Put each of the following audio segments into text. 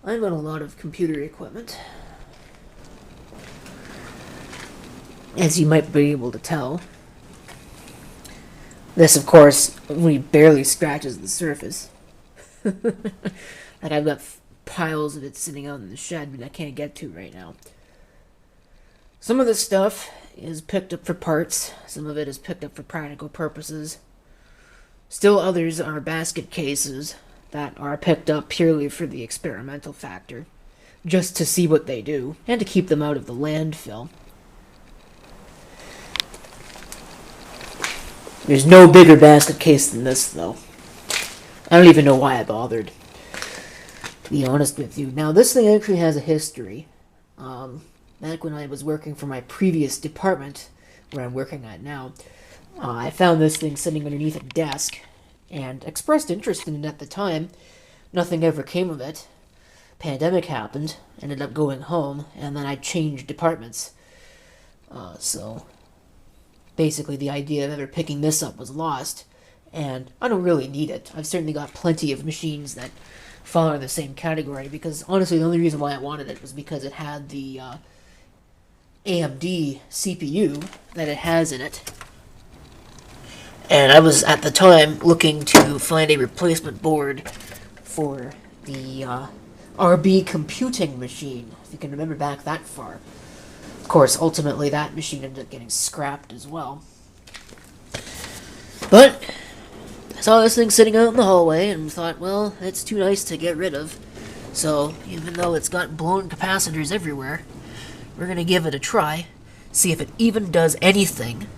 I've got a lot of computer equipment. As you might be able to tell. This, of course, only barely scratches the surface. Like, I've got piles of it sitting out in the shed, but I can't get to right now. Some of this stuff is picked up for parts. Some of it is picked up for practical purposes. Still others are basket cases that are picked up purely for the experimental factor, just to see what they do, and to keep them out of the landfill. There's no bigger basket case than this, though. I don't even know why I bothered, to be honest with you. Now, this thing actually has a history. Back when I was working for my previous department, where I'm working at now, I found this thing sitting underneath a desk, and expressed interest in it at the time. Nothing ever came of it. Pandemic happened, ended up going home, and then I changed departments. So, basically the idea of ever picking this up was lost, and I don't really need it. I've certainly got plenty of machines that fall in the same category, because honestly the only reason why I wanted it was because it had the AMD CPU that it has in it. And I was, at the time, looking to find a replacement board for the RB computing machine, if you can remember back that far. Of course, ultimately that machine ended up getting scrapped as well. But I saw this thing sitting out in the hallway and thought, well, it's too nice to get rid of. So, even though it's got blown capacitors everywhere, we're going to give it a try, see if it even does anything.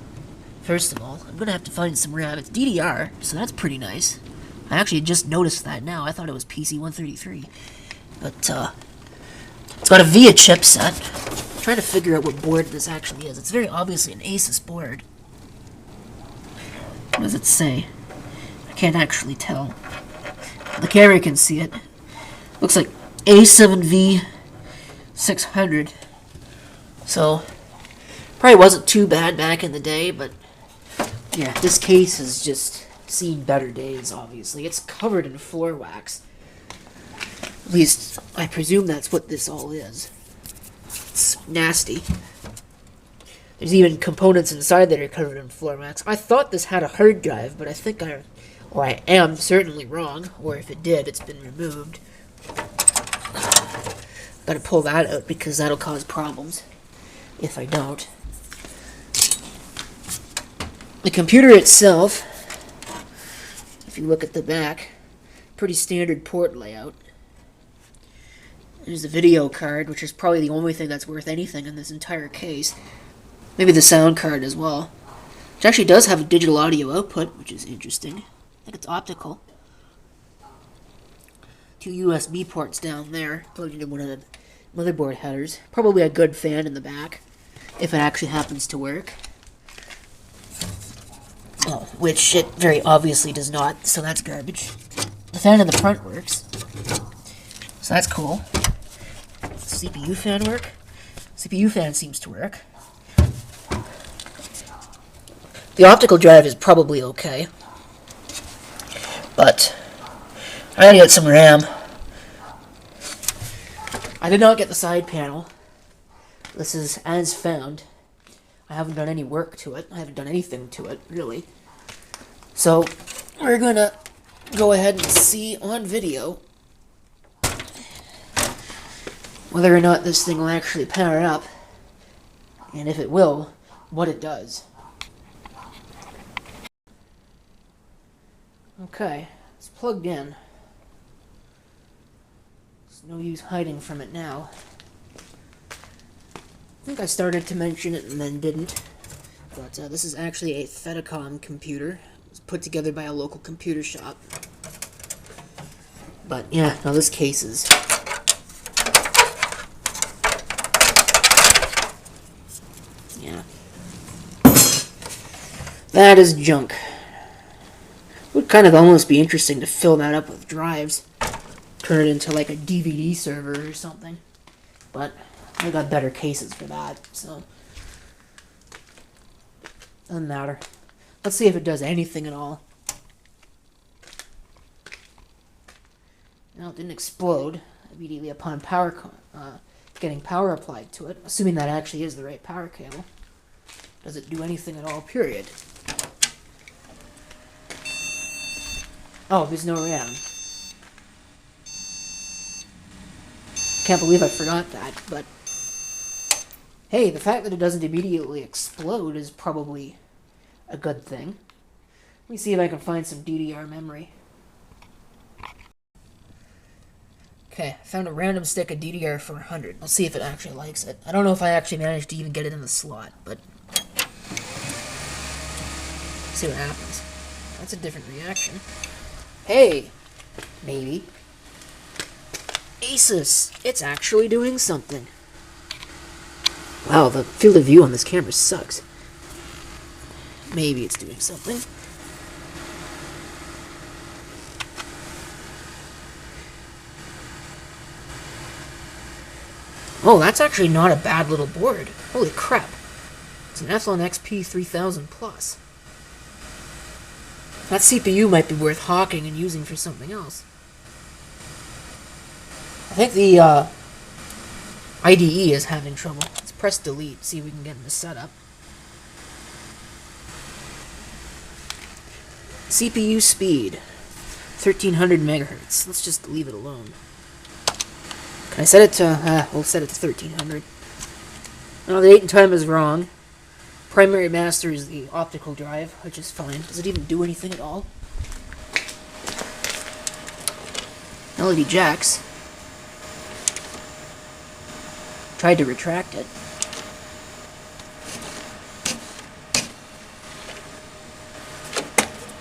First of all, I'm going to have to find some RAM. It's DDR, so that's pretty nice. I actually just noticed that now. I thought it was PC-133. But, it's got a VIA chipset. I'm trying to figure out what board this actually is. It's very obviously an Asus board. What does it say? I can't actually tell. The camera can see it. Looks like A7V600. So, probably wasn't too bad back in the day, but yeah, this case has just seen better days, obviously. It's covered in floor wax. At least, I presume that's what this all is. It's nasty. There's even components inside that are covered in floor wax. I thought this had a hard drive, but I am certainly wrong, or if it did, it's been removed. Gotta pull that out because that'll cause problems if I don't. The computer itself, if you look at the back, pretty standard port layout. There's the video card, which is probably the only thing that's worth anything in this entire case. Maybe the sound card as well. Which actually does have a digital audio output, which is interesting. I think it's optical. 2 USB ports down there, plugged into one of the motherboard headers. Probably a good fan in the back, if it actually happens to work. Oh, which it very obviously does not, so that's garbage. The fan in the front works, so that's cool. CPU fan work? CPU fan seems to work. The optical drive is probably okay, but I gotta get some RAM. I did not get the side panel. This is as found. I haven't done any work to it. I haven't done anything to it, really. So, we're gonna go ahead and see on video whether or not this thing will actually power up, and if it will, what it does. Okay, it's plugged in. There's no use hiding from it now. I think I started to mention it and then didn't. But this is actually a Fedicom computer. It was put together by a local computer shop. But yeah, now this case is... yeah. That is junk. Would kind of almost be interesting to fill that up with drives. Turn it into like a DVD server or something. But I got better cases for that, so doesn't matter. Let's see if it does anything at all. No, it didn't explode. immediately upon getting power applied to it, assuming that actually is the right power cable. Does it do anything at all, period? Oh, there's no RAM. Can't believe I forgot that, but hey, the fact that it doesn't immediately explode is probably a good thing. Let me see if I can find some DDR memory. Okay, I found a random stick of DDR400. I'll see if it actually likes it. I don't know if I actually managed to even get it in the slot, but see what happens. That's a different reaction. Hey! Maybe. Asus! It's actually doing something. Wow, the field of view on this camera sucks. Maybe it's doing something. Oh, that's actually not a bad little board. Holy crap. It's an Athlon XP 3000 Plus. That CPU might be worth hawking and using for something else. I think the IDE is having trouble. Let's press delete, see if we can get into setup. CPU speed, 1300 megahertz. Let's just leave it alone. Can I set it to, we'll set it to 1300. No, the date and time is wrong. Primary master is the optical drive, which is fine. Does it even do anything at all? LED jacks. Tried to retract it.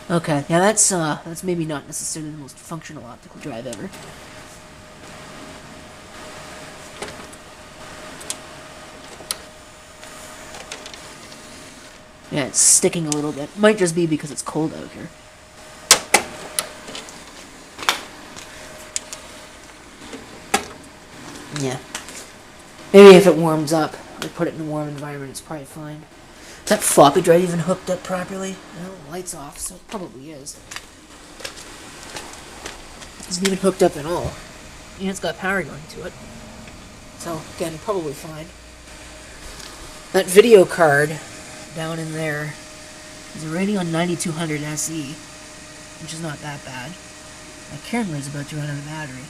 Okay, yeah, that's maybe not necessarily the most functional optical drive ever. Yeah, it's sticking a little bit. Might just be because it's cold out here. Yeah. Maybe if it warms up, or put it in a warm environment, it's probably fine. Is that floppy drive even hooked up properly? Well, the light's off, so it probably is. It isn't even hooked up at all. And it's got power going to it. So, again, probably fine. That video card down in there is a Radeon 9200 SE, which is not that bad. My camera is about to run out of battery.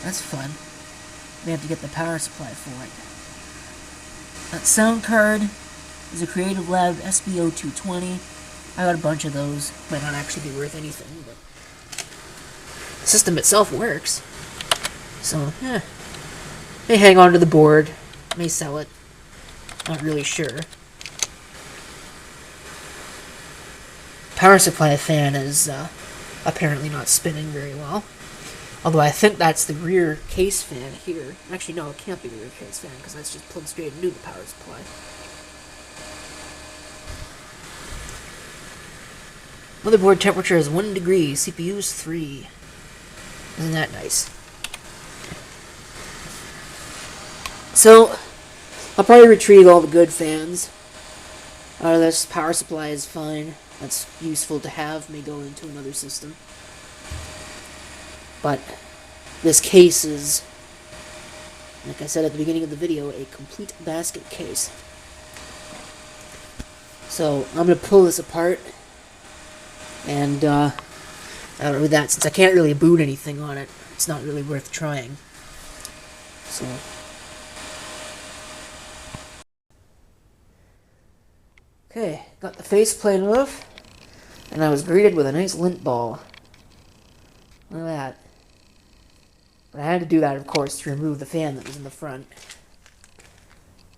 That's fun. We have to get the power supply for it. That sound card is a Creative Lab SBO220. I got a bunch of those. Might not actually be worth anything, but the system itself works. So, may hang on to the board. May sell it. Not really sure. Power supply fan is apparently not spinning very well. Although I think that's the rear case fan here. Actually, no, it can't be the rear case fan because that's just plugged straight into the power supply. Motherboard temperature is 1 degree. CPU is 3. Isn't that nice? So, I'll probably retrieve all the good fans out of this. Power supply is fine. That's useful to have. May go into another system. But this case is, like I said at the beginning of the video, a complete basket case. So I'm going to pull this apart. And I don't know with that, since I can't really boot anything on it, it's not really worth trying. So okay, got the faceplate off, and I was greeted with a nice lint ball. Look at that. But I had to do that, of course, to remove the fan that was in the front,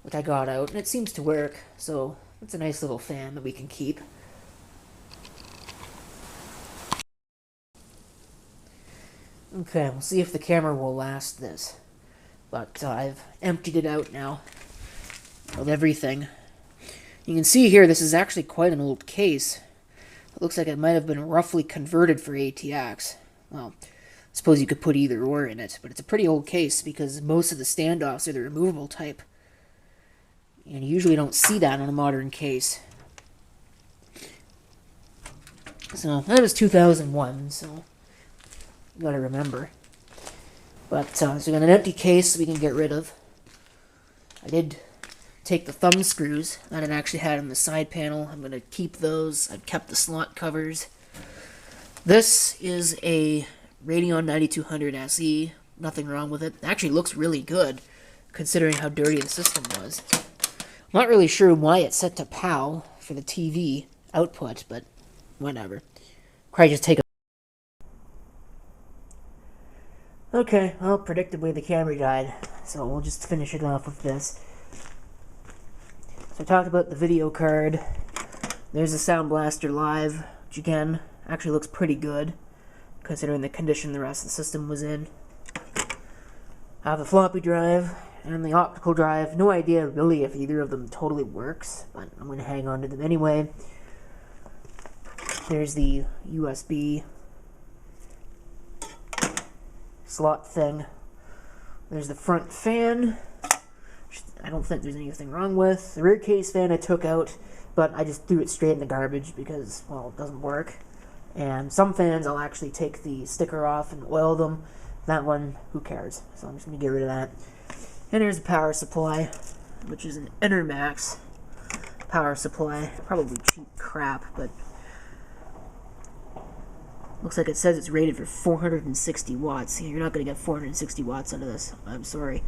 which I got out, and it seems to work, so it's a nice little fan that we can keep. Okay, we'll see if the camera will last this. But I've emptied it out now of everything. You can see here, this is actually quite an old case. It looks like it might have been roughly converted for ATX. Well, I suppose you could put either or in it, but it's a pretty old case because most of the standoffs are the removable type. And you usually don't see that on a modern case. So, that was 2001, so you gotta remember. But, so we got an empty case we can get rid of. I did take the thumb screws that it actually had on the side panel. I'm going to keep those. I've kept the slot covers. This is a Radeon 9200 SE. Nothing wrong with it. It actually looks really good, considering how dirty the system was. I'm not really sure why it's set to PAL for the TV output, but whatever. Probably just take a... Okay, well, predictably the camera died, so we'll just finish it off with this. So I talked about the video card. There's the Sound Blaster Live, which again, actually looks pretty good, considering the condition the rest of the system was in. I have the floppy drive and the optical drive. No idea really if either of them totally works, but I'm going to hang on to them anyway. There's the USB slot thing. There's the front fan, which I don't think there's anything wrong with. The rear case fan I took out, but I just threw it straight in the garbage because, well, it doesn't work. And some fans I'll actually take the sticker off and oil them. That one, who cares? So I'm just going to get rid of that. And here's the power supply, which is an Enermax power supply. Probably cheap crap, but looks like it says it's rated for 460 watts. You're not going to get 460 watts out of this. I'm sorry.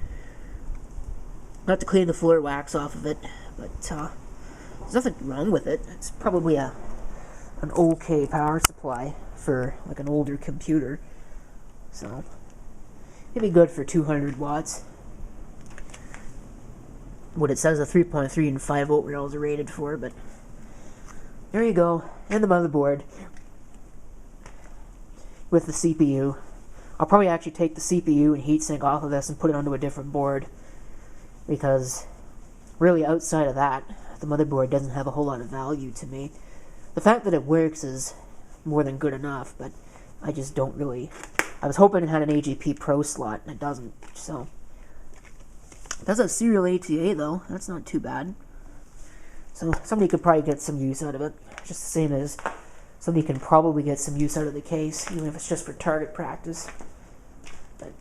I'll have to clean the floor wax off of it, but there's nothing wrong with it. It's probably an okay power supply for like an older computer. So it'd be good for 200 watts. What it says, a 3.3 and 5 volt rails are rated for, but there you go. And the motherboard with the CPU. I'll probably actually take the CPU and heatsink off of this and put it onto a different board, because really outside of that, the motherboard doesn't have a whole lot of value to me. The fact that it works is more than good enough, but I just don't really... I was hoping it had an AGP Pro slot, and it doesn't, so... It does have serial ATA, though. That's not too bad. So somebody could probably get some use out of it, just the same as somebody can probably get some use out of the case, even if it's just for target practice. But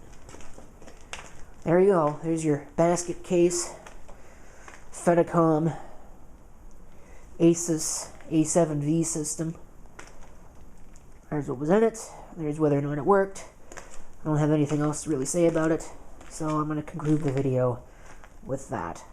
there you go. There's your basket case. Fedicom Asus A7V system. There's what was in it. There's whether or not it worked. I don't have anything else to really say about it, so I'm going to conclude the video with that.